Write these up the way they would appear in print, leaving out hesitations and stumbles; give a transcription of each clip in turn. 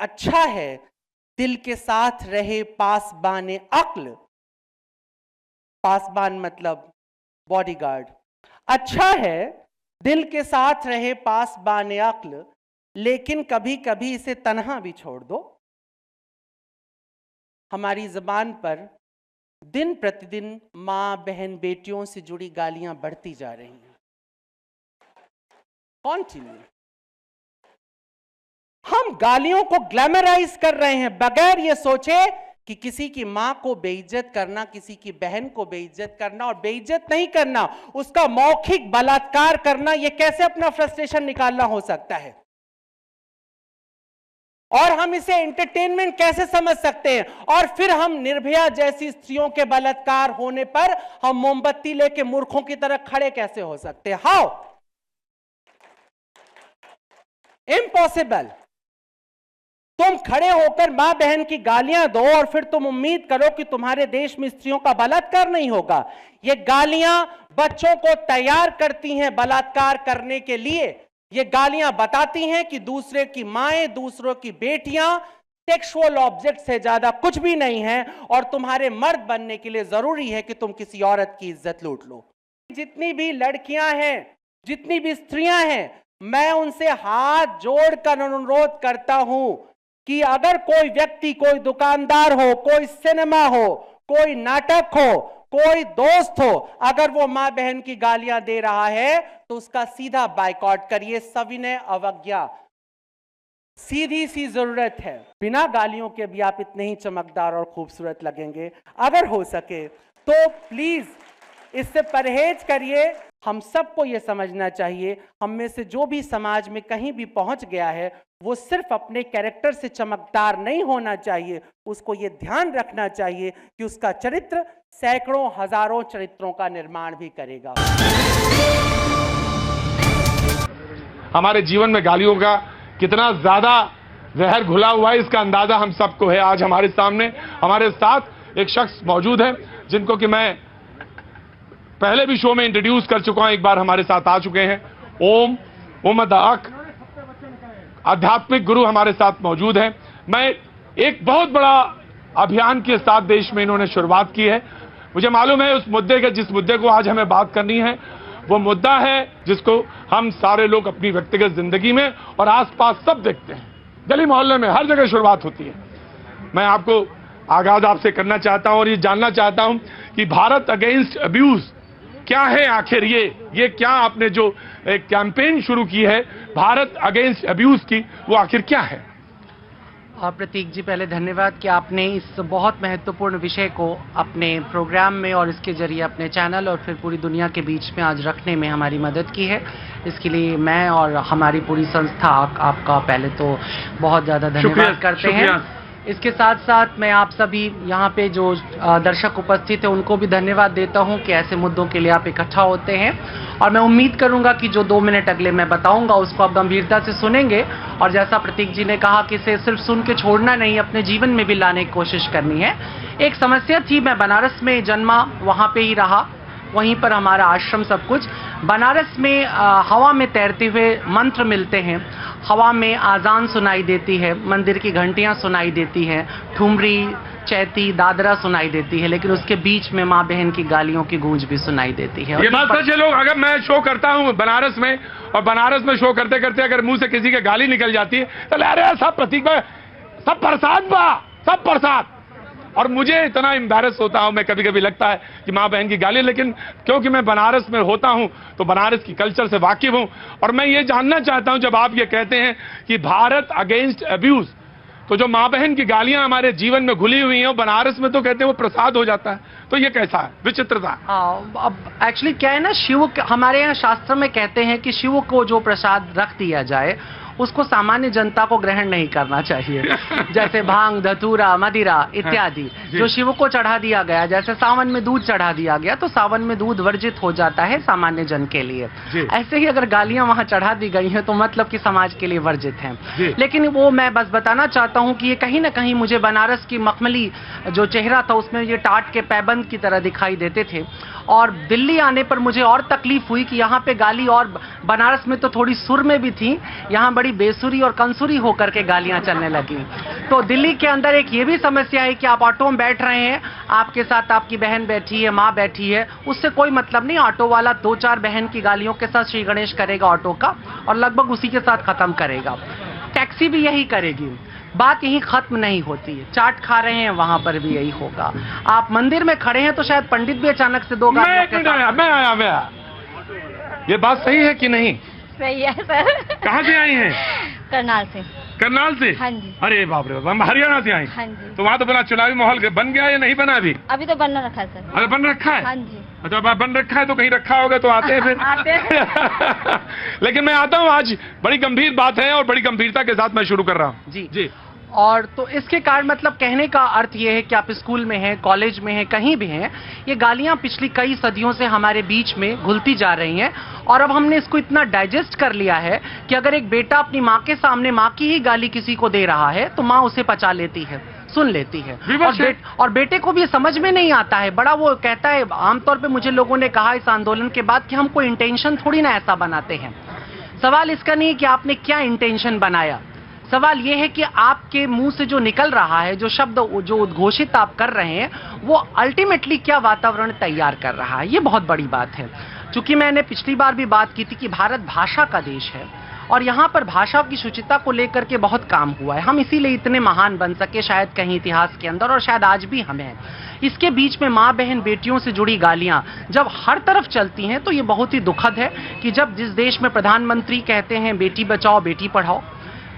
अच्छा है दिल के साथ रहे पासबाने अक्ल, पासबान मतलब बॉडीगार्ड। अच्छा है दिल के साथ रहे पासबाने अक्ल, लेकिन कभी कभी इसे तन्हा भी छोड़ दो। हमारी जबान पर दिन प्रतिदिन माँ बहन बेटियों से जुड़ी गालियां बढ़ती जा रही हैं। कॉन्टिन्यू हम गालियों को ग्लैमराइज कर रहे हैं बगैर ये सोचे कि किसी की मां को बेइज्जत करना, किसी की बहन को बेइज्जत करना, और बेइज्जत नहीं करना, उसका मौखिक बलात्कार करना, यह कैसे अपना फ्रस्ट्रेशन निकालना हो सकता है? और हम इसे एंटरटेनमेंट कैसे समझ सकते हैं? और फिर हम निर्भया जैसी स्त्रियों के बलात्कार होने पर हम मोमबत्ती लेके मूर्खों की तरह खड़े कैसे हो सकते हैं? How impossible. तुम खड़े होकर मां बहन की गालियां दो और फिर तुम उम्मीद करो कि तुम्हारे देश में स्त्रियों का बलात्कार नहीं होगा। ये गालियां बच्चों को तैयार करती हैं बलात्कार करने के लिए। ये गालियां बताती हैं कि दूसरे की माएं, दूसरों की बेटियां सेक्सुअल ऑब्जेक्ट से ज्यादा कुछ भी नहीं है, और तुम्हारे मर्द बनने के लिए जरूरी है कि तुम किसी औरत की इज्जत लूट लो। जितनी भी लड़कियां हैं, जितनी भी स्त्रियां हैं, मैं उनसे हाथ जोड़कर अनुरोध करता हूं कि अगर कोई व्यक्ति, कोई दुकानदार हो, कोई सिनेमा हो, कोई नाटक हो, कोई दोस्त हो, अगर वो मां बहन की गालियां दे रहा है तो उसका सीधा बायकॉट करिए। सविनय अवज्ञा, सीधी सी जरूरत है। बिना गालियों के भी आप इतने ही चमकदार और खूबसूरत लगेंगे। अगर हो सके तो प्लीज इससे परहेज करिए। हम सबको यह समझना चाहिए, हम में से जो भी समाज में कहीं भी पहुंच गया है वो सिर्फ अपने कैरेक्टर से चमकदार नहीं होना चाहिए, उसको ये ध्यान रखना चाहिए कि उसका चरित्र सैकड़ों हजारों चरित्रों का निर्माण भी करेगा। हमारे जीवन में गालियों का कितना ज्यादा जहर घुला हुआ है इसका अंदाजा हम सबको है। आज हमारे सामने हमारे साथ एक शख्स मौजूद है जिनको कि मैं पहले भी शो में इंट्रोड्यूस कर चुका हूं, एक बार हमारे साथ आ चुके हैं। ओम मोहम्मद अक, आध्यात्मिक गुरु हमारे साथ मौजूद हैं। मैं एक बहुत बड़ा अभियान के साथ देश में इन्होंने शुरुआत की है। मुझे मालूम है उस मुद्दे के, जिस मुद्दे को आज हमें बात करनी है वो मुद्दा है जिसको हम सारे लोग अपनी व्यक्तिगत जिंदगी में और आसपास सब देखते हैं। गली मोहल्ले में हर जगह शुरुआत होती है। मैं आपको आगाज आपसे करना चाहता हूं और ये जानना चाहता हूं कि भारत अगेंस्ट अब्यूज क्या है आखिर? ये क्या आपने जो एक कैंपेन शुरू की है भारत अगेंस्ट अब्यूज की, वो आखिर क्या है? प्रतीक जी, पहले धन्यवाद कि आपने इस बहुत महत्वपूर्ण विषय को अपने प्रोग्राम में और इसके जरिए अपने चैनल और फिर पूरी दुनिया के बीच में आज रखने में हमारी मदद की है। इसके लिए मैं और हमारी पूरी संस्था आपका पहले तो बहुत ज़्यादा धन्यवाद करते हैं। इसके साथ साथ मैं आप सभी यहाँ पे जो दर्शक उपस्थित है उनको भी धन्यवाद देता हूँ कि ऐसे मुद्दों के लिए आप इकट्ठा होते हैं, और मैं उम्मीद करूंगा कि जो 2 मिनट अगले मैं बताऊंगा उसको आप गंभीरता से सुनेंगे, और जैसा प्रतीक जी ने कहा कि इसे सिर्फ सुन के छोड़ना नहीं, अपने जीवन में भी लाने की कोशिश करनी है। एक समस्या थी, मैं बनारस में जन्मा, वहाँ पे ही रहा, वहीं पर हमारा आश्रम सब कुछ। बनारस में हवा में तैरते हुए मंत्र मिलते हैं, हवा में आजान सुनाई देती है, मंदिर की घंटियां सुनाई देती हैं, ठुमरी, चैती, दादरा सुनाई देती है, लेकिन उसके बीच में माँ बहन की गालियों की गूंज भी सुनाई देती है। ये बात सच है। लोग, अगर मैं शो करता हूँ बनारस में और बनारस में शो करते करते अगर मुंह से किसी के गाली निकल जाती है तो अरे सब प्रतीक भाई सब प्रसाद बा, सब प्रसाद, और मुझे इतना एम्बैरस होता हूं मैं, कभी कभी लगता है कि माँ बहन की गाली, लेकिन क्योंकि मैं बनारस में होता हूं तो बनारस की कल्चर से वाकिफ हूं। और मैं ये जानना चाहता हूं, जब आप ये कहते हैं कि भारत अगेंस्ट अब्यूज, तो जो माँ बहन की गालियां हमारे जीवन में घुली हुई हैं, बनारस में तो कहते हैं वो प्रसाद हो जाता है, तो ये कैसा है? विचित्रता। अब एक्चुअली क्या है ना, शिव हमारे यहाँ शास्त्र में कहते हैं कि शिव को जो प्रसाद रख दिया जाए उसको सामान्य जनता को ग्रहण नहीं करना चाहिए। जैसे भांग, धतूरा, मदिरा इत्यादि जो शिव को चढ़ा दिया गया, जैसे सावन में दूध चढ़ा दिया गया तो सावन में दूध वर्जित हो जाता है सामान्य जन के लिए, ऐसे ही अगर गालियां वहां चढ़ा दी गई हैं तो मतलब कि समाज के लिए वर्जित हैं। लेकिन वो मैं बस बताना चाहता हूं कि ये कहीं ना कहीं मुझे बनारस की मखमली जो चेहरा था उसमें ये टाट के पैबंद की तरह दिखाई देते थे, और दिल्ली आने पर मुझे और तकलीफ हुई कि यहाँ पे गाली, और बनारस में तो थोड़ी सुर में भी थी, यहाँ बड़ी बेसुरी और कंसुरी होकर के गालियां चलने लगी। तो दिल्ली के अंदर एक ये भी समस्या है कि आप ऑटो में बैठ रहे हैं, आपके साथ आपकी बहन बैठी है, माँ बैठी है, उससे कोई मतलब नहीं, ऑटो वाला 2-4 बहन की गालियों के साथ श्री गणेश करेगा ऑटो का और लगभग उसी के साथ खत्म करेगा। टैक्सी भी यही करेगी, बात यही खत्म नहीं होती है। चाट खा रहे हैं वहां पर भी यही होगा। आप मंदिर में खड़े हैं तो शायद पंडित भी अचानक से 2 गालियों के साथ। मैं आया। ये बात सही है कि नहीं? सही है सर। कहाँ से आई हैं? करनाल से। करनाल से? हाँ जी। अरे बाप रे, हम हरियाणा से आई। हाँ जी। तो वहाँ तो बना चुनावी माहौल बन गया या नहीं बना अभी? अभी तो बनना रखा है सर। अरे बन रखा है? हाँ जी। अच्छा, बन रखा है तो कहीं रखा होगा तो आते हैं फिर। आते हैं। लेकिन मैं आता हूँ, आज बड़ी गंभीर बात है और बड़ी गंभीरता के साथ मैं शुरू कर रहा हूँ। जी जी। और तो इसके कारण मतलब कहने का अर्थ ये है कि आप स्कूल में हैं, कॉलेज में हैं, कहीं भी हैं, ये गालियां पिछली कई सदियों से हमारे बीच में घुलती जा रही हैं और अब हमने इसको इतना डाइजेस्ट कर लिया है कि अगर एक बेटा अपनी माँ के सामने माँ की ही गाली किसी को दे रहा है तो माँ उसे पचा लेती है, सुन लेती है। और बेटे को भी समझ में नहीं आता है, बड़ा वो कहता है। आमतौर पे मुझे लोगों ने कहा इस आंदोलन के बाद कि हम कोई इंटेंशन थोड़ी ना ऐसा बनाते हैं। सवाल इसका नहीं है कि आपने क्या इंटेंशन बनाया, सवाल यह है कि आपके मुंह से जो निकल रहा है, जो शब्द जो उद्घोषित आप कर रहे हैं, वो अल्टीमेटली क्या वातावरण तैयार कर रहा है। ये बहुत बड़ी बात है। चूंकि मैंने पिछली बार भी बात की थी कि भारत भाषा का देश है और यहाँ पर भाषा की शुचिता को लेकर के बहुत काम हुआ है। हम इसीलिए इतने महान बन सके शायद कहीं इतिहास के अंदर, और शायद आज भी हमें है। इसके बीच में माँ बहन बेटियों से जुड़ी गालियां जब हर तरफ चलती हैं तो ये बहुत ही दुखद है कि जब जिस देश में प्रधानमंत्री कहते हैं बेटी बचाओ बेटी पढ़ाओ,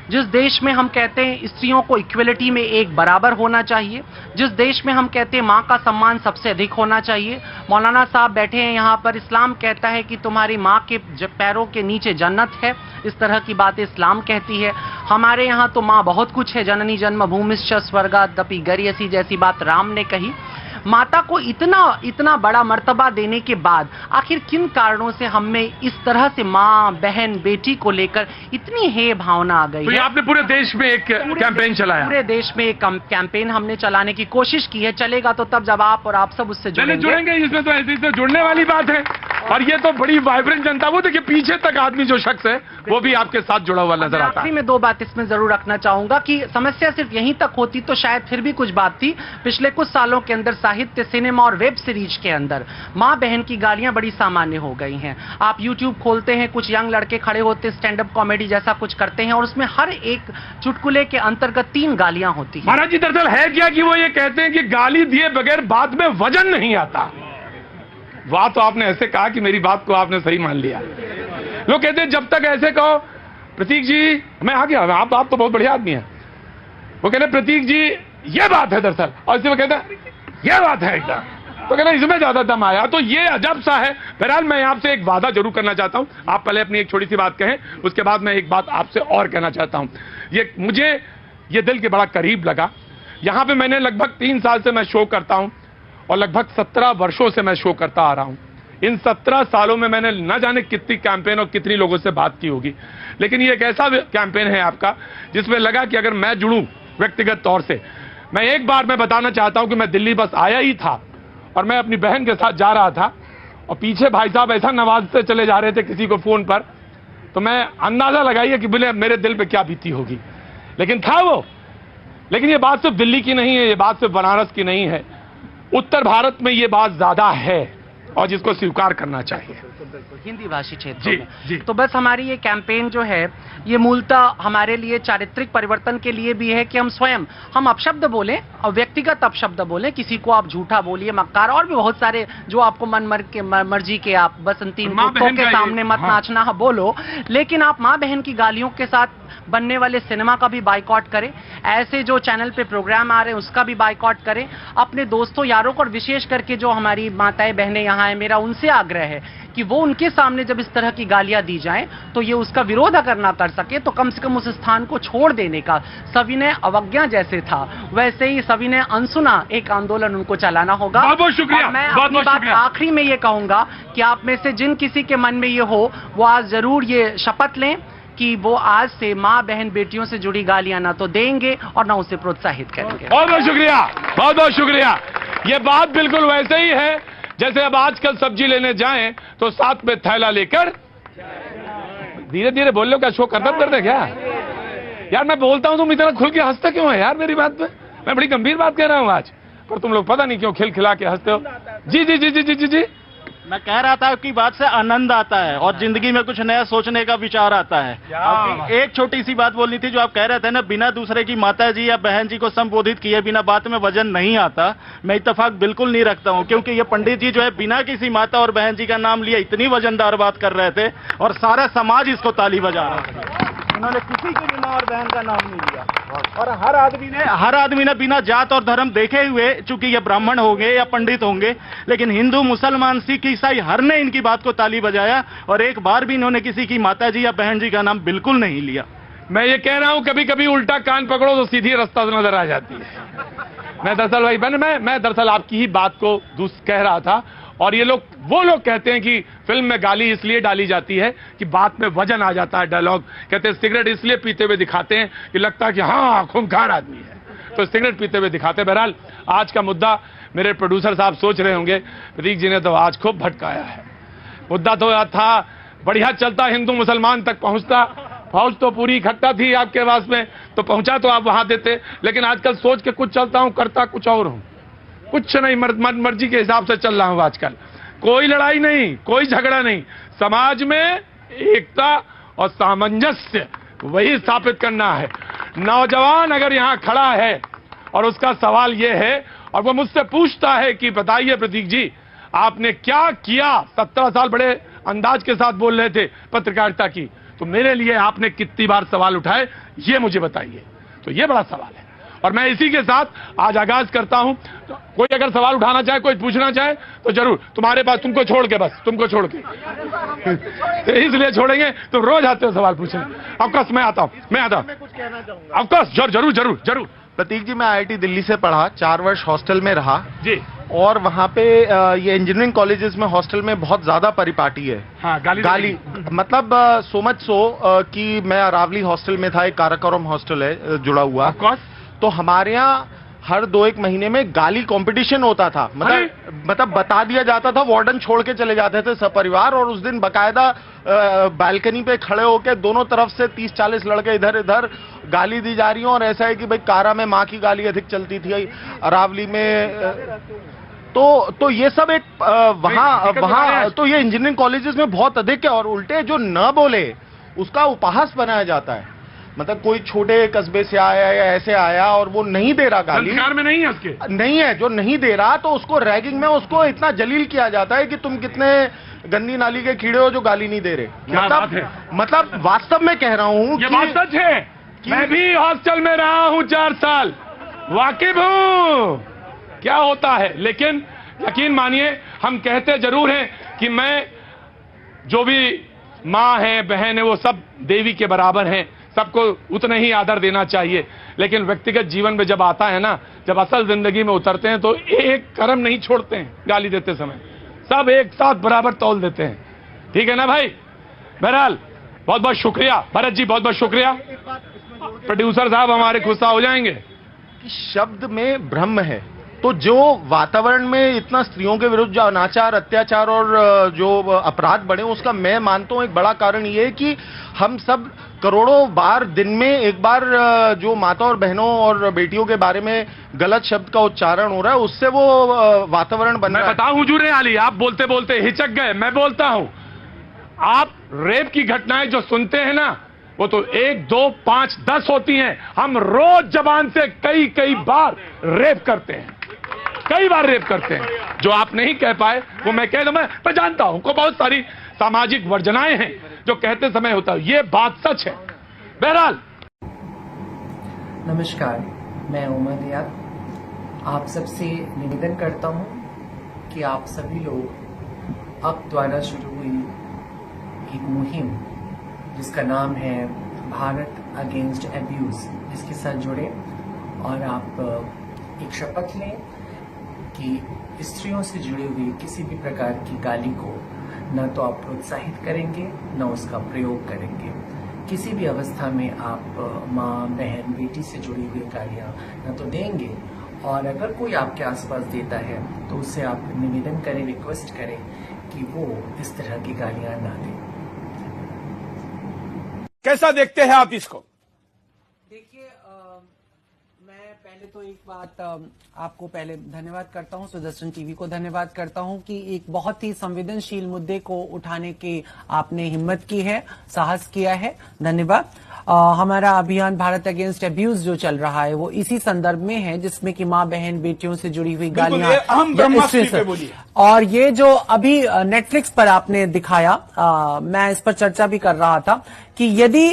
जिस देश में हम कहते हैं स्त्रियों को इक्वलिटी में एक बराबर होना चाहिए, जिस देश में हम कहते हैं माँ का सम्मान सबसे अधिक होना चाहिए, मौलाना साहब बैठे हैं यहाँ पर, इस्लाम कहता है कि तुम्हारी माँ के पैरों के नीचे जन्नत है, इस तरह की बातें इस्लाम कहती है। हमारे यहाँ तो माँ बहुत कुछ है, जननी जन्मभूमिश्च स्वर्गादपि गरीयसी जैसी बात राम ने कही। माता को इतना बड़ा मर्तबा देने के बाद आखिर किन कारणों से हमें इस तरह से माँ बहन बेटी को लेकर इतनी हे भावना आ गई? तो ये आपने पूरे देश में एक कैंपेन चलाया? पूरे देश में एक कैंपेन हमने चलाने की कोशिश की है। चलेगा तो तब जब आप और आप सब उससे जुड़ेंगे। इसमें तो ऐसे जुड़ने वाली बात है और ये तो बड़ी वाइब्रेंट जनता। वो देखिए पीछे तक आदमी जो शख्स है वो भी आपके साथ जुड़ा हुआ नजर आता है। आखिरी में 2 बात इसमें जरूर रखना चाहूंगा कि समस्या सिर्फ यहीं तक होती तो शायद फिर भी कुछ बात थी। पिछले कुछ सालों के अंदर साहित्य, सिनेमा और वेब सीरीज के अंदर माँ बहन की गालियां बड़ी सामान्य हो गई हैं। आप यूट्यूब खोलते हैं, कुछ यंग लड़के खड़े होते स्टैंड अप कॉमेडी जैसा कुछ करते हैं और उसमें हर एक चुटकुले के अंतर्गत 3 गालियां होती हैं। महाराज जी दरअसल है क्या कि वो ये कहते हैं कि गाली दिए बगैर बात में वजन नहीं आता। वाह, तो आपने ऐसे कहा कि मेरी बात को आपने सही मान लिया। लोग कहते हैं जब तक ऐसे कहो प्रतीक जी, मैं आ गया, आप तो बहुत बढ़िया आदमी है। वो कहते प्रतीक जी ये बात है दरअसल, और इसी में कहते हैं ये बात है एकदम, तो कहते इसमें ज्यादा दम आया। तो ये अजब सा है। बहरहाल मैं आपसे एक वादा जरूर करना चाहता हूं। आप पहले अपनी एक छोटी सी बात कहें, उसके बाद मैं एक बात आपसे और कहना चाहता हूं। मुझे ये दिल के बड़ा करीब लगा। यहां पे मैंने लगभग 3 साल से मैं शो करता हूं और लगभग 17 वर्षों से मैं शो करता आ रहा हूं। इन 17 सालों में मैंने न जाने कितनी कैंपेन और कितनी लोगों से बात की होगी, लेकिन ये एक ऐसा कैंपेन है आपका जिसमें लगा कि अगर मैं जुड़ूं व्यक्तिगत तौर से। मैं एक बार मैं बताना चाहता हूं कि मैं दिल्ली बस आया ही था और मैं अपनी बहन के साथ जा रहा था और पीछे भाई साहब ऐसा नवाजते चले जा रहे थे किसी को फोन पर, तो मैं अंदाजा लगाइए कि बोले मेरे दिल पे क्या बीती होगी। लेकिन था वो। लेकिन ये बात सिर्फ दिल्ली की नहीं है, ये बात सिर्फ बनारस की नहीं है, उत्तर भारत में ये बात ज्यादा है और जिसको स्वीकार करना चाहिए। हिंदी भाषी क्षेत्र में। तो बस हमारी ये कैंपेन जो है ये मूलतः हमारे लिए चारित्रिक परिवर्तन के लिए भी है कि हम स्वयं अपशब्द बोलें और व्यक्तिगत अपशब्द बोलें। किसी को आप झूठा बोलिए, मक्कार और भी बहुत सारे जो आपको मर्जी के आप बसंती के सामने मत नाचना बोलो, लेकिन आप माँ बहन की गालियों के साथ बनने वाले सिनेमा का भी बाइकॉट करें। ऐसे जो चैनल पे प्रोग्राम आ रहे हैं उसका भी बाइकॉट करें। अपने दोस्तों यारों को और विशेष करके जो हमारी माताएं बहनें यहाँ हैं, मेरा उनसे आग्रह है कि वो उनके सामने जब इस तरह की गालियां दी जाएं तो ये उसका विरोध अगर ना कर सके तो कम से कम उस स्थान को छोड़ देने का सविनय अवज्ञा जैसे था वैसे ही सविनय अनसुना एक आंदोलन उनको चलाना होगा। बहुत बहुत शुक्रिया। मैं अपनी बात आखिरी में ये कहूंगा कि आप में से जिन किसी के मन में ये हो वो आज जरूर ये शपथ लें कि वो आज से माँ बहन बेटियों से जुड़ी गालियां ना तो देंगे और ना उसे प्रोत्साहित करेंगे। बहुत बहुत शुक्रिया, बहुत बहुत शुक्रिया। ये बात बिल्कुल वैसे ही है जैसे अब आजकल सब्जी लेने जाएं तो साथ में थैला लेकर धीरे धीरे बोल लो, क्या शो खत्म कर दे क्या? यार मैं बोलता हूँ तुम इतना खुल के हंसते क्यों है यार मेरी बात पे? मैं बड़ी गंभीर बात कह रहा हूँ आज, पर तुम लोग पता नहीं क्यों खिलखिला के हंसते हो। जी जी जी जी जी जी जी मैं कह रहा था आपकी बात से आनंद आता है और जिंदगी में कुछ नया सोचने का विचार आता है। आपकी एक छोटी सी बात बोलनी थी, जो आप कह रहे थे ना, बिना दूसरे की माता जी या बहन जी को संबोधित किए बिना बात में वजन नहीं आता। मैं इत्तेफाक बिल्कुल नहीं रखता हूं, क्योंकि ये पंडित जी जो है बिना किसी माता और बहन जी का नाम लिए इतनी वजनदार बात कर रहे थे और सारा समाज इसको ताली बजा रहा था। उन्होंने किसी की भी मां और बहन का नाम नहीं लिया और हर आदमी ने बिना जात और धर्म देखे हुए, चूंकि ये ब्राह्मण होंगे या पंडित होंगे, लेकिन हिंदू, मुसलमान, सिख, ईसाई हर ने इनकी बात को ताली बजाया और एक बार भी इन्होंने किसी की माता जी या बहन जी का नाम बिल्कुल नहीं लिया। मैं ये कह रहा हूं, कभी कभी उल्टा कान पकड़ो तो सीधी रास्ता नजर आ जाती है। मैं दरअसल भाई बहन, मैं दरअसल आपकी ही बात को कह रहा था। और ये लोग, वो लोग कहते हैं कि फिल्म में गाली इसलिए डाली जाती है कि बात में वजन आ जाता है। डायलॉग कहते हैं सिगरेट इसलिए पीते हुए दिखाते हैं कि लगता है कि हाँ खूंखार आदमी है, तो सिगरेट पीते हुए दिखाते हैं। बहरहाल आज का मुद्दा, मेरे प्रोड्यूसर साहब सोच रहे होंगे प्रतीक जी ने तो आज खूब भटकाया है। मुद्दा तो था बढ़िया चलता, हिंदू मुसलमान तक पहुंचता, फौज तो पूरी इकट्ठा थी आपके पास में, तो पहुंचा तो आप वहां देते। लेकिन आजकल सोच के कुछ चलता हूं, करता कुछ और हूं, कुछ नहीं, मर्जी के हिसाब से चल रहा हूं आजकल। कोई लड़ाई नहीं, कोई झगड़ा नहीं, समाज में एकता और सामंजस्य वही स्थापित करना है। नौजवान अगर यहां खड़ा है और उसका सवाल यह है और वो मुझसे पूछता है कि बताइए प्रतीक जी आपने क्या किया, 17 साल बड़े अंदाज के साथ बोल रहे थे पत्रकारिता की, तो मेरे लिए आपने कितनी बार सवाल उठाए ये मुझे बताइए। तो ये बड़ा सवाल है और मैं इसी के साथ आज आगाज करता हूं। तो कोई अगर सवाल उठाना चाहे, कोई पूछना चाहे तो जरूर, तुम्हारे पास, तुमको छोड़ के, बस तुमको छोड़ के इसलिए छोड़ेंगे, तुम रोज आते हो सवाल पूछने। ऑफकोर्स मैं आता हूं, ऑफकोर्स जरूर जरूर जरूर। प्रतीक जी, मैं IIT दिल्ली से पढ़ा, 4 वर्ष हॉस्टल में रहा जी, और वहाँ पे ये इंजीनियरिंग कॉलेजेस में हॉस्टल में बहुत ज्यादा परिपाटी है। हाँ, गाली मतलब सो मच सो कि मैं अरावली हॉस्टल में था, एक काराकोरम हॉस्टल है जुड़ा हुआ, तो हमारे यहाँ हर 2-1 महीने में गाली कंपटीशन होता था। मतलब बता दिया जाता था, वार्डन छोड़ के चले जाते थे सब परिवार, और उस दिन बकायदा बालकनी पे खड़े होकर दोनों तरफ से 30-40 लड़के इधर इधर गाली दी जा रही हैं। और ऐसा है कि भाई कारा में माँ की गाली अधिक चलती थी, अरावली में तो ये सब एक वहाँ तो ये इंजीनियरिंग कॉलेजेस में बहुत अधिक है। और उल्टे जो न बोले उसका उपहास बनाया जाता है। मतलब कोई छोटे कस्बे से आया या ऐसे आया और वो नहीं दे रहा गाली, में नहीं है उसके, नहीं है, जो नहीं दे रहा तो उसको रैगिंग में उसको इतना जलील किया जाता है कि तुम कितने गंदी नाली के कीड़े हो जो गाली नहीं दे रहे। मतलब वास्तव में कह रहा हूँ ये बात सच है। मैं भी हॉस्टल में रहा हूँ 4 साल, वाकिफ हूँ क्या होता है। लेकिन यकीन मानिए हम कहते जरूर हैं कि मैं, जो भी माँ है, बहन है, वो सब देवी के बराबर हैं, सबको उतना ही आदर देना चाहिए। लेकिन व्यक्तिगत जीवन में जब आता है ना, जब असल जिंदगी में उतरते हैं तो एक कर्म नहीं छोड़ते हैं गाली देते समय, सब एक साथ बराबर तौल देते हैं। ठीक है ना भाई? बहरहाल बहुत बहुत शुक्रिया भरत जी, बहुत बहुत शुक्रिया। प्रोड्यूसर साहब हमारे गुस्सा हो जाएंगे। शब्द में ब्रह्म है, तो जो वातावरण में इतना स्त्रियों के विरुद्ध जो अनाचार, अत्याचार और जो अपराध बढ़े, उसका मैं मानता हूं एक बड़ा कारण ये है कि हम सब करोड़ों बार दिन में एक बार जो माता और बहनों और बेटियों के बारे में गलत शब्द का उच्चारण हो रहा है, उससे वो वातावरण बन रहा है। मैं बताऊं हुजूर आली, आप बोलते बोलते हिचक गए, मैं बोलता हूं। आप रेप की घटनाएं जो सुनते हैं ना, वो तो 1, 2, 5, 10 होती हैं। हम रोज जबान से कई बार रेप करते हैं, कई बार रेप करते हैं। जो आप नहीं कह पाए वो मैं कह दूं। मैं जानता हूं को बहुत सारी सामाजिक वर्जनाएं हैं जो कहते समय होता है, ये बात सच है। बहरहाल नमस्कार, मैं उमर रियाद आप सबसे निवेदन करता हूं कि आप सभी लोग अब द्वारा शुरू हुई एक मुहिम जिसका नाम है भारत अगेंस्ट एब्यूज, इसके साथ जुड़े और आप एक शपथ लें कि स्त्रियों से जुड़ी हुई किसी भी प्रकार की गाली को न तो आप प्रोत्साहित करेंगे न उसका प्रयोग करेंगे। किसी भी अवस्था में आप माँ, बहन, बेटी से जुड़ी हुई गालियाँ न तो देंगे, और अगर कोई आपके आसपास देता है तो उससे आप निवेदन करें, रिक्वेस्ट करें कि वो इस तरह की गालियाँ ना दें। कैसा देखते हैं आप इसको? देखिए, मैं पहले तो एक बात आपको पहले धन्यवाद करता हूं, सुदर्शन टीवी को धन्यवाद करता हूं कि एक बहुत ही संवेदनशील मुद्दे को उठाने की आपने हिम्मत की है, साहस किया है, धन्यवाद। हमारा अभियान भारत अगेंस्ट अब्यूज जो चल रहा है वो इसी संदर्भ में है, जिसमें कि मां बहन बेटियों से जुड़ी हुई गालियां, और ये जो अभी नेटफ्लिक्स पर आपने दिखाया, मैं इस पर चर्चा भी कर रहा था कि यदि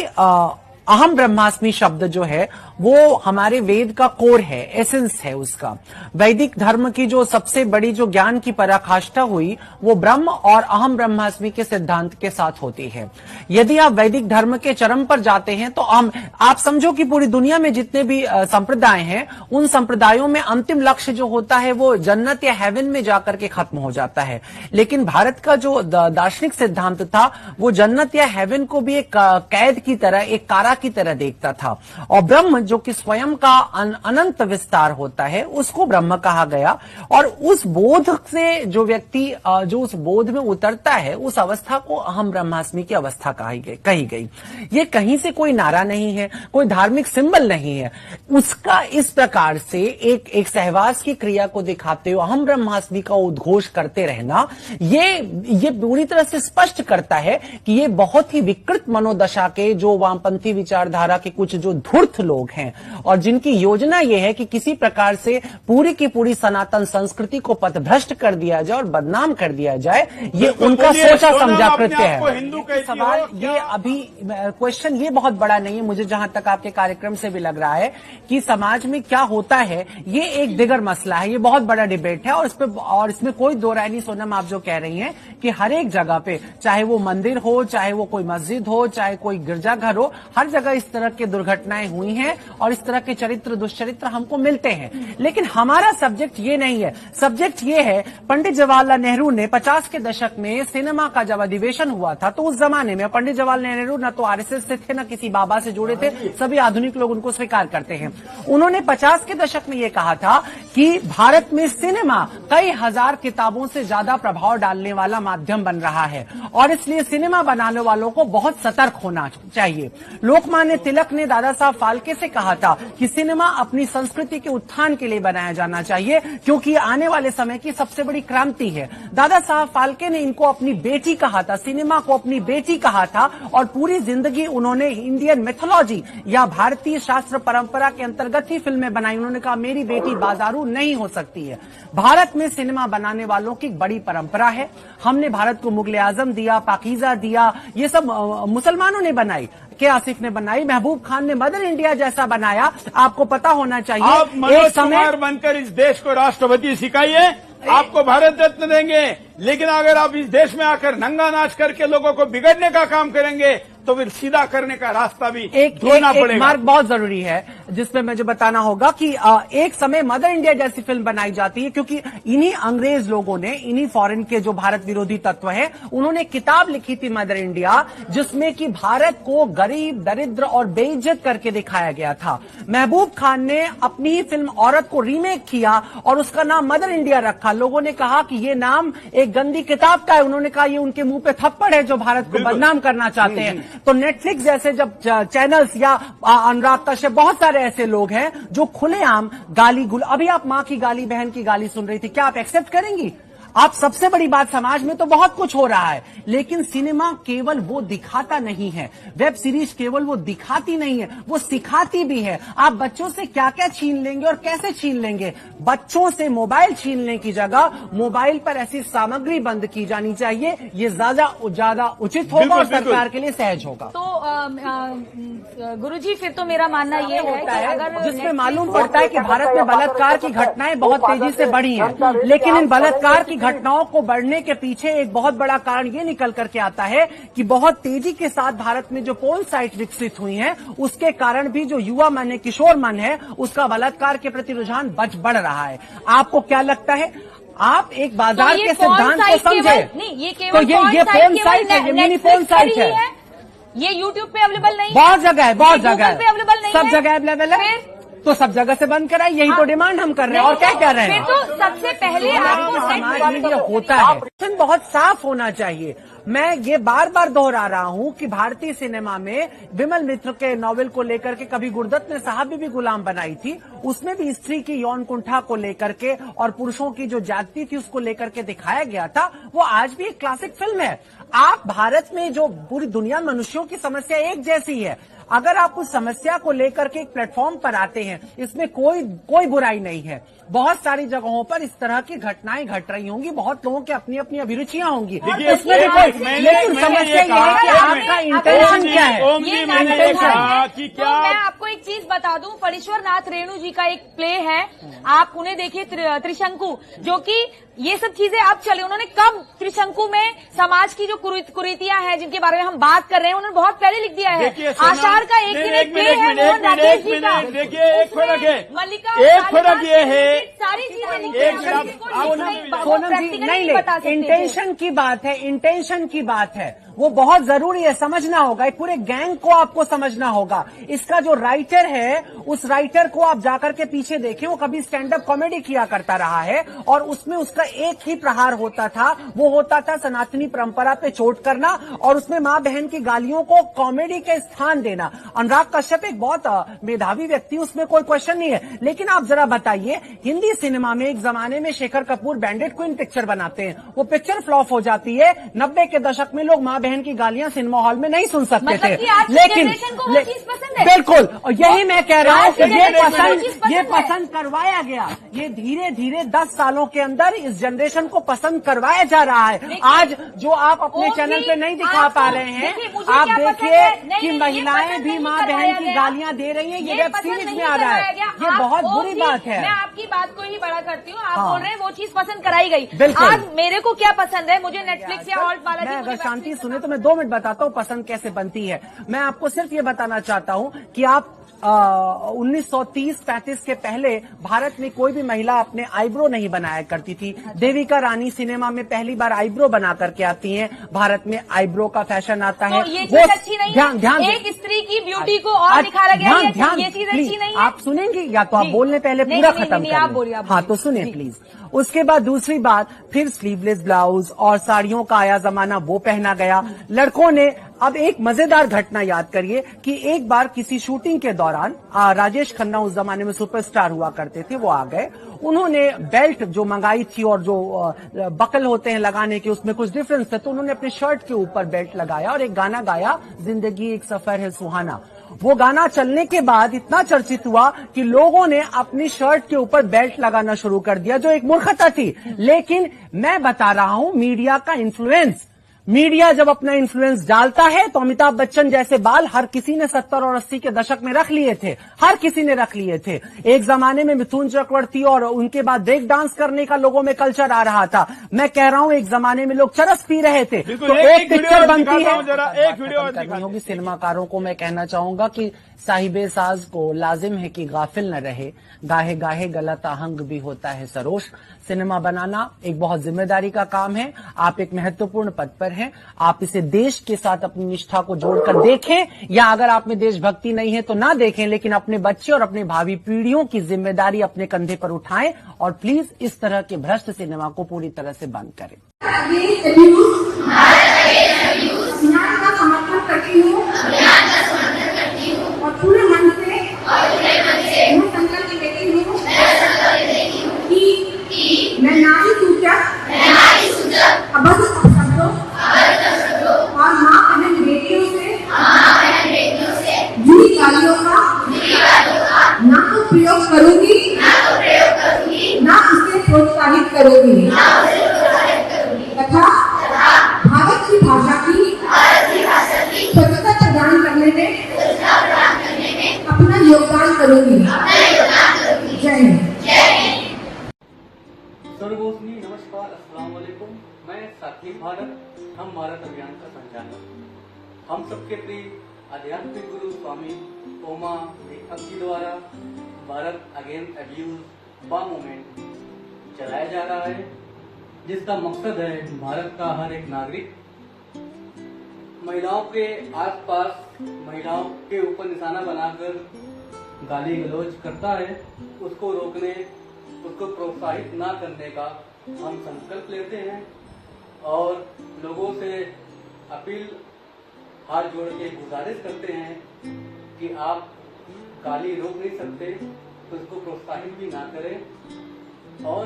अहम ब्रह्मास्मि शब्द जो है वो हमारे वेद का कोर है, एसेंस है उसका। वैदिक धर्म की जो सबसे बड़ी जो ज्ञान की पराकाष्ठा हुई वो ब्रह्म और अहम ब्रह्मास्मि के सिद्धांत के साथ होती है। यदि आप वैदिक धर्म के चरम पर जाते हैं तो आप समझो कि पूरी दुनिया में जितने भी संप्रदाय हैं उन संप्रदायों में अंतिम लक्ष्य जो होता है वो जन्नत या हेवन में जाकर के खत्म हो जाता है। लेकिन भारत का जो दार्शनिक सिद्धांत था वो जन्नत या हेवन को भी एक कैद की तरह, एक कारा की तरह देखता था, और ब्रह्म जो कि स्वयं का अनंत विस्तार होता है उसको ब्रह्म कहा गया। और उस बोध से जो व्यक्ति जो उस बोध में उतरता है उस अवस्था को अहम ब्रह्मास्मि की अवस्था कही गई। ये कहीं से कोई नारा नहीं है, कोई धार्मिक सिंबल नहीं है, उसका इस प्रकार से एक सहवास की क्रिया को दिखाते हुए अहम ब्रह्मास्मि का उद्घोष करते रहना, ये पूरी तरह से स्पष्ट करता है कि ये बहुत ही विकृत मनोदशा के जो वामपंथी विचारधारा के कुछ जो धूर्त लोग हैं और जिनकी योजना यह है कि किसी प्रकार से पूरी की पूरी सनातन संस्कृति को पथभ्रष्ट कर दिया जाए और बदनाम कर दिया जाए, ये उनका सोचा समझा कृत्य है। सवाल ये अभी क्वेश्चन ये बहुत बड़ा नहीं है, मुझे जहां तक आपके कार्यक्रम से भी लग रहा है कि समाज में क्या होता है ये एक दिगर मसला है, ये बहुत बड़ा डिबेट है, और इसमें कोई दो राय नहीं। सोनम, आप जो कह रही हैं कि हर एक जगह पे, चाहे वो मंदिर हो, चाहे वो कोई मस्जिद हो, चाहे कोई गिरजाघर हो, हर जगह इस तरह की दुर्घटनाएं हुई हैं और इस तरह के चरित्र दुष्चरित्र हमको मिलते हैं। लेकिन हमारा सब्जेक्ट ये नहीं है, सब्जेक्ट ये है पंडित जवाहरलाल नेहरू ने 50 के दशक में सिनेमा का जब अधिवेशन हुआ था तो उस जमाने में पंडित जवाहरलाल नेहरू न तो आरएसएस से थे न किसी बाबा से जुड़े थे, सभी आधुनिक लोग उनको स्वीकार करते हैं। उन्होंने 50 के दशक में ये कहा था कि भारत में सिनेमा कई हजार किताबों से ज्यादा प्रभाव डालने वाला माध्यम बन रहा है और इसलिए सिनेमा बनाने वालों को बहुत सतर्क होना चाहिए। लोकमान्य तिलक ने दादा साहब फाल्के से कहा था कि सिनेमा अपनी संस्कृति के उत्थान के लिए बनाया जाना चाहिए क्योंकि आने वाले समय की सबसे बड़ी क्रांति है। दादा साहब फाल्के ने इनको अपनी बेटी कहा था, सिनेमा को अपनी बेटी कहा था, और पूरी जिंदगी उन्होंने इंडियन मिथोलॉजी या भारतीय शास्त्र परंपरा के अंतर्गत ही फिल्में बनाई। उन्होंने कहा मेरी बेटी बाजारू नहीं हो सकती है। भारत में सिनेमा बनाने वालों की बड़ी परंपरा है। हमने भारत को मुगल आजम दिया, पाकीजा दिया, ये सब मुसलमानों ने बनाई, के आसिफ ने बनाई, महबूब खान ने मदर इंडिया जैसा बनाया। आपको पता होना चाहिए आप मनोज कुमार बनकर इस देश को राष्ट्रपति सिखाइए, आपको भारत रत्न देंगे। लेकिन अगर आप इस देश में आकर नंगा नाच करके लोगों को बिगड़ने का काम करेंगे तो फिर सीधा करने का रास्ता भी ढूंढना पड़ेगा। मार्ग बहुत जरूरी है जिसमें मुझे बताना होगा कि एक समय मदर इंडिया जैसी फिल्म बनाई जाती है क्योंकि इन्हीं अंग्रेज लोगों ने, इन्हीं फॉरेन के जो भारत विरोधी तत्व हैं, उन्होंने किताब लिखी थी मदर इंडिया जिसमें कि भारत को गरीब, दरिद्र और बेइज्जत करके दिखाया गया था। महबूब खान ने अपनी ही फिल्म औरत को रीमेक किया और उसका नाम मदर इंडिया रखा। लोगों ने कहा कि ये नाम एक गंदी किताब का है। उन्होंने कहा ये उनके मुंह पे थप्पड़ है जो भारत को बदनाम करना चाहते हैं। तो नेटफ्लिक्स जैसे जब चैनल्स या अनुराग कश्यप, बहुत सारे ऐसे लोग हैं जो खुलेआम गाली अभी आप मां की गाली, बहन की गाली सुन रही थी, क्या आप एक्सेप्ट करेंगी? आप सबसे बड़ी बात, समाज में तो बहुत कुछ हो रहा है लेकिन सिनेमा केवल वो दिखाता नहीं है, वेब सीरीज केवल वो दिखाती नहीं है, वो सिखाती भी है। आप बच्चों से क्या क्या छीन लेंगे और कैसे छीन लेंगे। बच्चों से मोबाइल छीनने की जगह मोबाइल पर ऐसी सामग्री बंद की जानी चाहिए, ये ज्यादा उचित होगा और सरकार के लिए सहज होगा। तो गुरुजी फिर तो मेरा मानना ये है कि अगर जिसमें मालूम पड़ता है कि भारत में बलात्कार की घटनाएं बहुत तेजी से बढ़ी हैं, लेकिन इन बलात्कार की घटनाओं को बढ़ने के पीछे एक बहुत बड़ा कारण ये निकल करके आता है कि बहुत तेजी के साथ भारत में जो पोर्न साइट विकसित हुई हैं, उसके कारण भी जो युवा मन है, किशोर मन है, उसका बलात्कार के प्रति रुझान बढ़ रहा है। आपको क्या लगता है? आप एक बाजार के सिद्धांत को समझे नहीं, ये केवल ये पोर्न साइट है, ये मिनी पोर्न साइट है, ये यूट्यूब पे अवेलेबल नहीं है, बहुत जगह है, बहुत जगह पे अवेलेबल नहीं है, सब जगह अवेलेबल है। तो सब जगह से बंद कराए, यही तो डिमांड हम कर रहे हैं। और क्या कह रहे हैं? फिर तो सबसे पहले आपको समाज में ये होता है, बहुत साफ होना चाहिए। मैं ये बार बार दोहरा रहा हूं कि भारतीय सिनेमा में विमल मित्र के नॉवेल को लेकर के कभी गुरदत्त ने साहब भी गुलाम बनाई थी, उसमें भी स्त्री की यौन कुंठा को लेकर के और पुरुषों की जो जाति थी उसको लेकर के दिखाया गया था। वो आज भी एक क्लासिक फिल्म है। आप भारत में जो पूरी दुनिया में मनुष्यों की समस्या एक जैसी है, अगर आप उस समस्या को लेकर के एक प्लेटफॉर्म पर आते हैं, इसमें कोई बुराई नहीं है। बहुत सारी जगहों पर इस तरह की घटनाएं घट रही होंगी, बहुत लोगों की अपनी अपनी अभिरुचियां होंगी, उसमें भी कोई, लेकिन समस्या ये है कि आपका इंटेंशन क्या है। ये मैंने कहा कि क्या, मैं आपको एक चीज बता दूं, फणीश्वर नाथ रेणु जी का एक प्ले है, आप उन्हें देखिए, त्रिशंकु, जो कि ये सब चीजें अब चले। उन्होंने कब त्रिशंकु में समाज की जो कुरीतियां हैं जिनके बारे में हम बात कर रहे हैं, उन्होंने बहुत पहले लिख दिया है। आषाढ़ का एक दिन एक प्ले है, मोहन राकेश जी का। देखिए एक फर्क है, मल्लिका, एक फर्क ये है, सारी चीजें लिखी है। सोनम जी नहीं, इंटेंशन की बात है, इंटेंशन की बात है, वो बहुत जरूरी है, समझना होगा। एक पूरे गैंग को आपको समझना होगा। इसका जो राइटर है, उस राइटर को आप जाकर के पीछे देखें, वो कभी स्टैंड अप कॉमेडी किया करता रहा है और उसमें उसका एक ही प्रहार होता था, वो होता था सनातनी परंपरा पे चोट करना और उसमें मां बहन की गालियों को कॉमेडी के स्थान देना। अनुराग कश्यप एक बहुत मेधावी व्यक्ति, उसमें कोई क्वेश्चन नहीं है, लेकिन आप जरा बताइए, हिंदी सिनेमा में एक जमाने में शेखर कपूर बैंडेड क्वीन पिक्चर बनाते हैं, वो पिक्चर फ्लॉप हो जाती है। 90 के दशक में लोग मां बहन की गालियां सिनेमा हॉल में नहीं सुन सकते थे, लेकिन बिल्कुल, और यही मैं कह रहा हूं कि ये पसंद करवाया गया, ये धीरे धीरे 10 सालों के अंदर इस जनरेशन को पसंद करवाया जा रहा है। आज जो आप अपने चैनल पे नहीं दिखा पा रहे हैं, आप देखिए कि महिलाएं भी मां बहन की गालियां दे रही हैं, ये वेब सीरीज में आ रहा है, ये बहुत बुरी बात है। मैं आपकी बात को ही बड़ा करती हूँ, आप बोल रहे हैं वो चीज पसंद कराई गई। बिल्कुल। आज मेरे को क्या पसंद है, मुझे नेटफ्लिक्स या ऑल्ट वाला, मैं अगर शांति सुने तो मैं 2 मिनट बताता हूँ पसंद कैसे बनती है। मैं आपको सिर्फ ये बताना चाहता हूँ कि आप 1930-35 के पहले भारत में कोई भी महिला अपने आईब्रो नहीं बनाया करती थी। देविका रानी सिनेमा में पहली बार आईब्रो बना करके आती हैं। भारत में आईब्रो का फैशन आता है। तो ये चीज अच्छी नहीं है। ध्यान, एक स्त्री की ब्यूटी को और दिखाया गया, ये चीज अच्छी नहीं है। आप सुनेंगे या तो आप बोलने पहले पूरा खत्म करें। हाँ तो सुने प्लीज। उसके बाद दूसरी बात, फिर स्लीवलेस ब्लाउज और साड़ियों का आया जमाना, वो पहना गया। लड़कों ने, अब एक मजेदार घटना याद करिए कि एक बार किसी शूटिंग के दौरान राजेश खन्ना उस जमाने में सुपरस्टार हुआ करते थे, वो आ गए, उन्होंने बेल्ट जो मंगाई थी और जो बकल होते हैं लगाने के, उसमें कुछ डिफरेंस था, तो उन्होंने अपने शर्ट के ऊपर बेल्ट लगाया और एक गाना गाया, जिंदगी एक सफर है सुहाना। वो गाना चलने के बाद इतना चर्चित हुआ कि लोगों ने अपनी शर्ट के ऊपर बेल्ट लगाना शुरू कर दिया, जो एक मूर्खता थी। लेकिन मैं बता रहा हूं, मीडिया का इन्फ्लुएंस, मीडिया जब अपना इन्फ्लुएंस डालता है तो अमिताभ बच्चन जैसे बाल हर किसी ने 70 और 80 के दशक में रख लिए थे, हर किसी ने रख लिए थे। एक जमाने में मिथुन चक्रवर्ती और उनके बाद ब्रेक डांस करने का लोगों में कल्चर आ रहा था। मैं कह रहा हूं एक जमाने में लोग चरस पी रहे थे। तो एक पिक्चर बनती है, एक वीडियो करनी होगी। सिनेमाकारों को मैं कहना चाहूंगा कि साहिबे साज को लाजिम है कि गाफिल न रहे, गाहे गाहे गलत आहंग भी होता है सरोश। सिनेमा बनाना एक बहुत जिम्मेदारी का काम है। आप एक महत्वपूर्ण पद पर हैं, आप इसे देश के साथ अपनी निष्ठा को जोड़कर देखें, या अगर आप में देशभक्ति नहीं है तो ना देखें, लेकिन अपने बच्चे और अपने भावी पीढ़ियों की जिम्मेदारी अपने कंधे पर उठाएं और प्लीज इस तरह के भ्रष्ट सिनेमा को पूरी तरह से बंद करें। समर्थन करती हूँ और पूरे मन से मैं संकल्प लेती हूँ कि मैं नारी सूचक अभद्र शब्दों और माँ बहन बेटियों से जुड़ी गालियों का ना तो प्रयोग करूंगी, ना उसे प्रोत्साहित करूंगी तथा भारत की भाषा की स्वच्छता प्रदान करने में अपना योगदान करूंगी। जय हिंद। सर्वोसनी नमस्कार, अस्सलाम वालेकुम। मैं साथी भारत हम भारत अभियान का संचालक, हम सबके प्रिय आध्यात्मिक गुरु स्वामी ओमा दीपक जी द्वारा भारत अगेंस्ट अब्यूज बा मूवमेंट चलाया जा रहा है, जिसका मकसद है भारत का हर एक नागरिक महिलाओं के आसपास, महिलाओं के ऊपर निशाना बनाकर गाली गलौज करता है उसको रोकने, उसको प्रोत्साहित ना करने का हम संकल्प लेते हैं और लोगों से अपील, हाथ जोड़ के गुजारिश करते हैं कि आप गाली रोक नहीं सकते तो उसको प्रोत्साहित भी ना करें और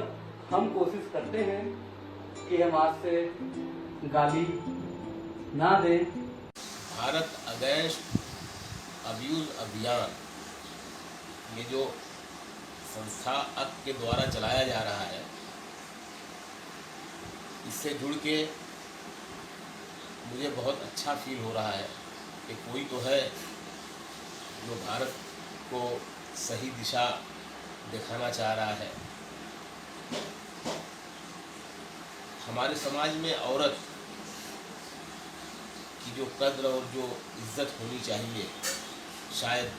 हम कोशिश करते हैं कि हम आज से गाली ना दें। भारत अगेंस्ट अब्यूज अभियान, ये जो संस्था अक के द्वारा चलाया जा रहा है, इससे जुड़ के मुझे बहुत अच्छा फील हो रहा है कि कोई तो है जो भारत को सही दिशा दिखाना चाह रहा है। हमारे समाज में औरत की जो कद्र और जो इज्जत होनी चाहिए, शायद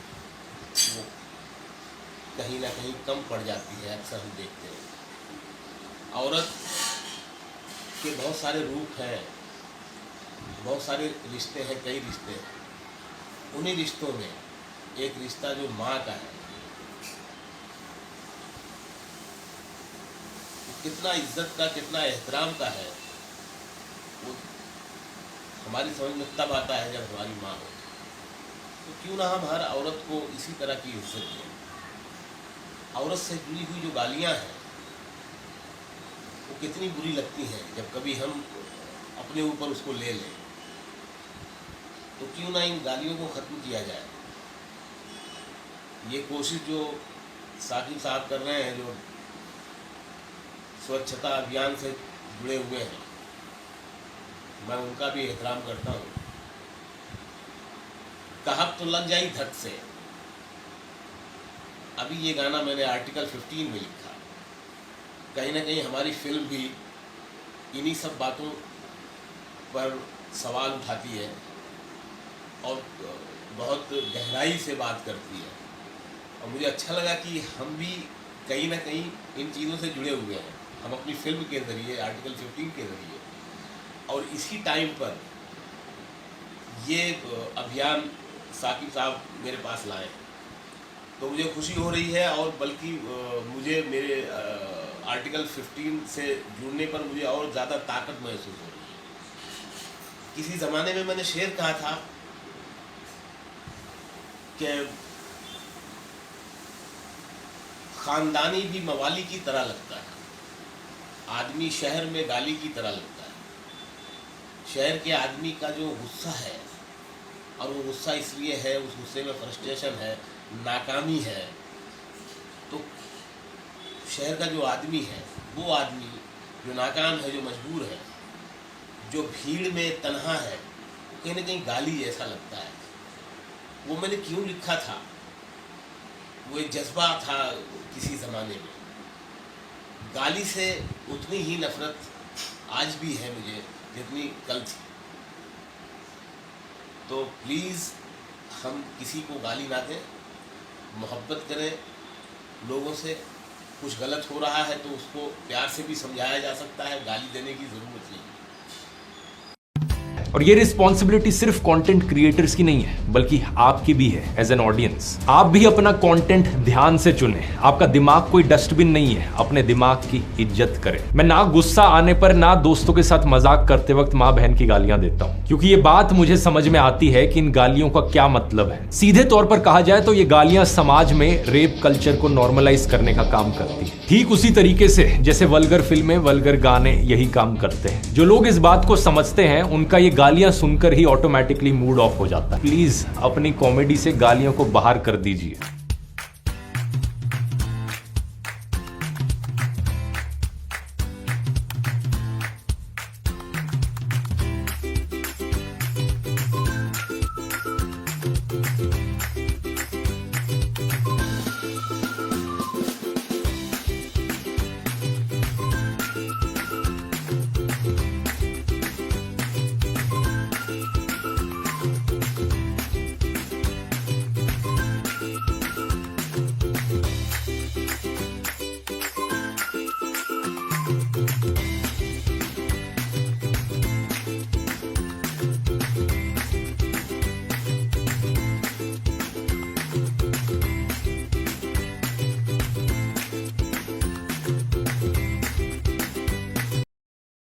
वो कहीं ना कहीं कम पड़ जाती है। अक्सर हम देखते हैं औरत के बहुत सारे रूप हैं, बहुत सारे रिश्ते हैं, कई रिश्ते हैं। उन्हीं रिश्तों में एक रिश्ता जो माँ का है, कितना इज्जत का, कितना एहतराम का है, वो हमारी समझ में तब आता है जब हमारी माँ हो। तो क्यों ना हम हर औरत को इसी तरह की इज्जत दें। औरत से जुड़ी हुई जो गालियाँ हैं वो कितनी बुरी लगती हैं जब कभी हम अपने ऊपर उसको ले लें। तो क्यों ना इन गालियों को ख़त्म किया जाए। ये कोशिश जो साकिब साहब कर रहे हैं, जो स्वच्छता अभियान से जुड़े हुए हैं, मैं उनका भी एहतराम करता हूँ। कहावत तो लग जाई धट से। अभी ये गाना मैंने आर्टिकल 15 में लिखा। कहीं ना कहीं हमारी फिल्म भी इन्हीं सब बातों पर सवाल उठाती है और बहुत गहराई से बात करती है। और मुझे अच्छा लगा कि हम भी कहीं ना कहीं इन चीज़ों से जुड़े हुए हैं। हम अपनी फिल्म के ज़रिए, आर्टिकल 15 के ज़रिए, और इसी टाइम पर ये अभियान साकिब साहब मेरे पास लाए, तो मुझे खुशी हो रही है। और बल्कि मुझे मेरे आर्टिकल 15 से जुड़ने पर मुझे और ज़्यादा ताकत महसूस हो रही है। किसी ज़माने में मैंने शेर कहा था कि ख़ानदानी भी मवाली की तरह लगता है, आदमी शहर में गाली की तरह लगता है। शहर के आदमी का जो गुस्सा है, और वो गुस्सा इसलिए है, उस गुस्से में फ्रस्ट्रेशन है, नाकामी है। तो शहर का जो आदमी है, वो आदमी जो नाकाम है, जो मजबूर है, जो भीड़ में तन्हा है, कहीं ना कहीं गाली जैसा लगता है। वो मैंने क्यों लिखा था, वो एक जज्बा था किसी ज़माने में। गाली से उतनी ही नफ़रत आज भी है मुझे जितनी कल थी। तो प्लीज़ हम किसी को गाली ना दें, मोहब्बत करें लोगों से। कुछ गलत हो रहा है तो उसको प्यार से भी समझाया जा सकता है, गाली देने की ज़रूरत नहीं। और ये रिस्पॉन्सिबिलिटी सिर्फ कंटेंट क्रिएटर्स की नहीं है, बल्कि आपकी भी है एज एन ऑडियंस। आप भी अपना कंटेंट ध्यान से चुनें। आपका दिमाग कोई डस्टबिन नहीं है, अपने दिमाग की इज्जत करें। मैं ना गुस्सा आने पर, ना दोस्तों के साथ मजाक करते वक्त माँ बहन की गालियां देता हूँ, क्योंकि ये बात मुझे समझ में आती है कि इन गालियों का क्या मतलब है। सीधे तौर पर कहा जाए तो ये गालियां समाज में रेप कल्चर को नॉर्मलाइज करने का काम करती है। ठीक उसी तरीके से जैसे वल्गर फिल्में, वल्गर गाने यही काम करते हैं। जो लोग इस बात को समझते हैं, उनका ये गालियां सुनकर ही ऑटोमेटिकली मूड ऑफ हो जाता है। प्लीज अपनी कॉमेडी से गालियों को बाहर कर दीजिए।